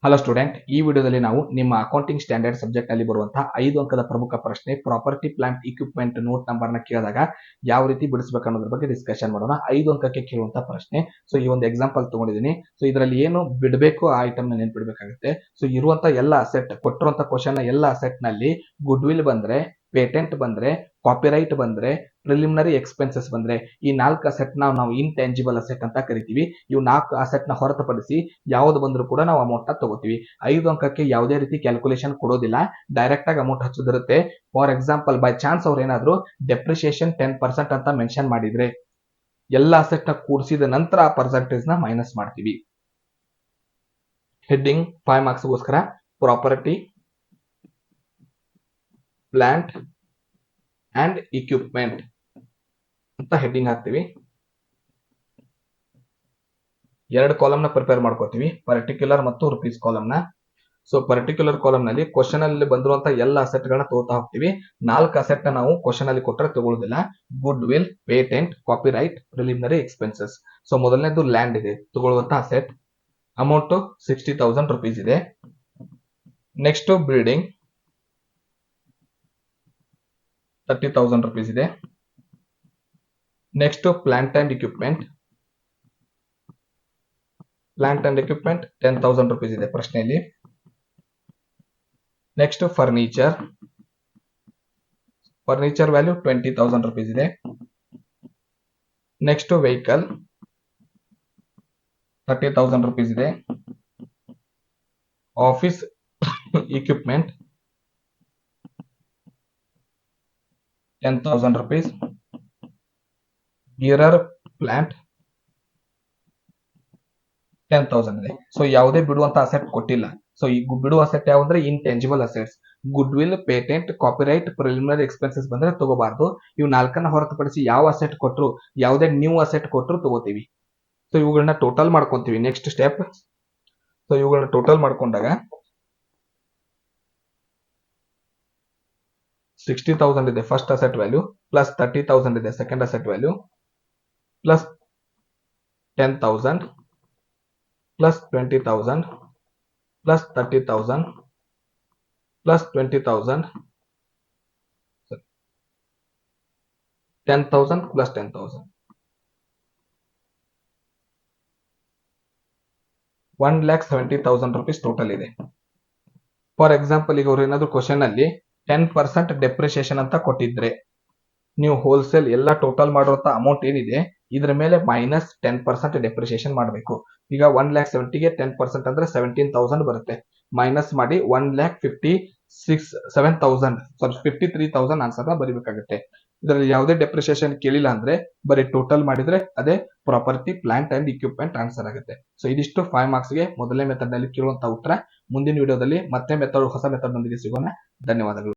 Hello student, ಈ ವಿಡಿಯೋದಲ್ಲಿ ನಾವು ನಿಮ್ಮ ಅಕೌಂಟಿಂಗ್ ಸ್ಟ್ಯಾಂಡರ್ಡ್ ಸಬ್ಜೆಕ್ಟ್ ಅಲ್ಲಿ ಬರುವಂತಹ 5 ಅಂಕದ ಪ್ರಮುಖ ಪ್ರಶ್ನೆ property plant equipment note number ನ ಕೇಳಿದಾಗ ಯಾವ ರೀತಿ ಬಿಡಿಸಬೇಕು ಅನ್ನೋದ್ರ ಬಗ್ಗೆ ಡಿಸ್ಕಷನ್ ಮಾಡೋಣ. 5 ಅಂಕಕ್ಕೆ ಕೇಳುವಂತಹ ಪ್ರಶ್ನೆ. ಸೊ ಈ ಒಂದು ಎಕ್ಸಾಂಪಲ್ ತಗೊಂಡಿದ್ದೀನಿ. ಸೊ ಇದರಲ್ಲಿ ಏನು ಬಿಡಬೇಕು ಆ ಐಟಮ್ ನ ನೆನ್ಪಿಡಬೇಕಾಗುತ್ತೆ. ಸೊ ಇರುವಂತ ಎಲ್ಲ ಅಸೆಟ್, ಕೊಟ್ಟಿರುವಂತ ಕ್ವಶನ್ ಎಲ್ಲ ಅಸೆಟ್ ನಲ್ಲಿ ಗುಡ್ ವಿಲ್ ಬಂದ್ರೆ, ಪೇಟೆಂಟ್ ಬಂದ್ರೆ, ಕಾಪಿರೈಟ್ ಬಂದ್ರೆ, ಪ್ರಿಲಿಮಿನರಿ ಎಕ್ಸ್ಪೆನ್ಸಸ್ ಬಂದ್ರೆ, ಈ 4 ಅಸೆಟ್ ನಾವು ಇಂಟ್ಯಾಂಜಿಬಲ್ ಅಸೆಟ್ ಅಂತ ಕರಿತೀವಿ. ಇವು 4 ಅಸೆಟ್ ನ ಹೊರತುಪಡಿಸಿ ಯಾವ್ದು ಬಂದ್ರು ಕೂಡ ನಾವು ಅಮೌಂಟ್ ನ ತಗೋತೀವಿ. 5 ಅಂಕಕ್ಕೆ ಯಾವುದೇ ರೀತಿ ಕ್ಯಾಲ್ಕುಲೇಷನ್ ಕೊಡೋದಿಲ್ಲ, ಡೈರೆಕ್ಟ್ ಆಗಿ ಅಮೌಂಟ್ ಹಚ್ಚೋದಿರುತ್ತೆ. ಫಾರ್ ಎಕ್ಸಾಂಪಲ್ ಬೈ ಚಾನ್ಸ್ ಅವ್ರು ಏನಾದ್ರು ಡೆಪ್ರಿಸಿಯೇಷನ್ 10% ಅಂತ ಮೆನ್ಷನ್ ಮಾಡಿದ್ರೆ ಎಲ್ಲ ಅಸೆಟ್ ನ ಕೂಡಿಸಿದ ನಂತರ ಆ ಪರ್ಸೆಂಟೇಜ್ ನ ಮೈನಸ್ ಮಾಡ್ತೀವಿ. ಹೆಡ್ಡಿಂಗ್ 5 ಮಾರ್ಕ್ಸ್ ಗೋಸ್ಕರ ಪ್ರಾಪರ್ಟಿ ಪ್ಲಾಂಟ್ ಅಂಡ್ ಇಕ್ವಿಪ್ಮೆಂಟ್ ಅಂತ ಹೆಡ್ಡಿಂಗ್ ಹಾಕ್ತಿವಿ. 2 ಕಾಲಮ್ ನ ಪ್ರಿಪೇರ್ ಮಾಡ್ಕೋತೀವಿ, ಪರ್ಟಿಕ್ಯುಲರ್ ಮತ್ತು ರುಪೀಸ್ ಕಾಲಮ್ ನ. ಸೊ ಪರ್ಟಿಕ್ಯುಲರ್ ಕಾಲಮ್ ನಲ್ಲಿ ಕ್ವಶನ್ ಅಲ್ಲಿ ಬಂದಿರುವಂತ ಎಲ್ಲ ಅಸೆಟ್ ಗಳನ್ನ ತಗೋತಾ ಹೋಗ್ತೀವಿ. 4 ಅಸೆಟ್ ನ ನಾವು ಕ್ವಶನ್ ಅಲ್ಲಿ ಕೊಟ್ಟರೆ ತಗೊಳ್ಳೋದಿಲ್ಲ. Goodwill, patent, copyright, preliminary expenses. So ಮೊದಲನೇದು ಲ್ಯಾಂಡ್ ಇದೆ, ತಗೊಳ್ಳುವಂತ ಅಸೆಟ್. ಅಮೌಂಟ್ 60,000 rupees ಇದೆ. ನೆಕ್ಸ್ಟ್ ಬಿಲ್ಡಿಂಗ್ 30,000 rupees ಇದೆ. Next plant and equipment 10,000 rupees ಇದೆ ಪ್ರಶ್ನೆಯಲ್ಲಿ. ನೆಕ್ಸ್ಟ್ ಫರ್ನಿಚರ್ ವ್ಯಾಲ್ಯೂ 20,000 rupees ಇದೆ. ನೆಕ್ಸ್ಟ್ ವೆಹಿಕಲ್ 30,000 rupees ಇದೆ. Office equipment 10,000 rupees. Mirror plant 10,000 ಇದೆ. ಸೊ ಯಾವುದೇ ಬಿಡುವಂತ ಅಸೆಟ್ ಕೊಟ್ಟಿಲ್ಲ. ಸೊ ಈ ಬಿಡುವ ಅಸೆಟ್ ಯಾವಂದ್ರೆ intangible assets. Goodwill, patent, copyright, preliminary expenses ಬಂದ್ರೆ ತಗೋಬಾರ್ದು. ಇವು 4 ಹೊರತುಪಡಿಸಿ ಯಾವ ಅಸೆಟ್ ಕೊಟ್ಟರು, ಯಾವುದೇ ನ್ಯೂ ಅಸೆಟ್ ಕೊಟ್ಟರು ತಗೋತೀವಿ. ಸೊ ಇವುಗಳನ್ನ ಟೋಟಲ್ ಮಾಡ್ಕೊಂತೀವಿ. Next step. ಸೊ ಇವುಗಳನ್ನ ಟೋಟಲ್ ಮಾಡ್ಕೊಂಡಾಗ 60,000 ಇದೆ ಫಸ್ಟ್ ಅಸೆಟ್ ವ್ಯಾಲ್ಯೂ, ಪ್ಲಸ್ 30,000 ಇದೆ second asset value, plus 10,000, plus 20,000, plus 30,000, plus 20,000, 10,000 plus 10,000, 1,70,000 rupees total ಇದೆ. ಫಾರ್ ಎಕ್ಸಾಂಪಲ್ ಈಗ ಅವ್ರು ಏನಾದ್ರು ಕ್ವಶನ್ ಅಲ್ಲಿ 10% ಡೆಪ್ರಿಸಿಯೇಷನ್ ಅಂತ ಕೊಟ್ಟಿದ್ರೆ, ನೀವು ಹೋಲ್ಸೇಲ್ ಎಲ್ಲ ಟೋಟಲ್ ಮಾಡಿರುವಂತ ಅಮೌಂಟ್ ಏನಿದೆ ಇದ್ರ ಮೇಲೆ ಮೈನಸ್ 10% ಡೆಪ್ರಿಸಿಯೇಷನ್ ಮಾಡಬೇಕು. ಈಗ 1,70,000ಗೆ 10% ಅಂದ್ರೆ 17,000 ಬರುತ್ತೆ. ಮೈನಸ್ ಮಾಡಿ 1,53,000 ಆನ್ಸರ್ ನ ಬರೀಬೇಕಾಗುತ್ತೆ. ಇದರಲ್ಲಿ ಯಾವುದೇ ಡೆಪ್ರಿಸಿಯೇಷನ್ ಕೇಳಿಲ್ಲ ಅಂದ್ರೆ ಬರೀ ಟೋಟಲ್ ಮಾಡಿದ್ರೆ ಅದೇ property plant and equipment answer ಆಗುತ್ತೆ. ಸೊ ಇದಿಷ್ಟು 5 ಮಾರ್ಕ್ಸ್ ಗೆ ಮೊದಲನೇ ಮೆಥಡ್ ನಲ್ಲಿ ಕೇಳುವಂತ ಉತ್ತರ. ಮುಂದಿನ ವಿಡಿಯೋದಲ್ಲಿ ಮತ್ತೆ ಹೊಸ ಮೆಥಡ್ ನೊಂದಿಗೆ ಸಿಗೋಣ. ಧನ್ಯವಾದಗಳು.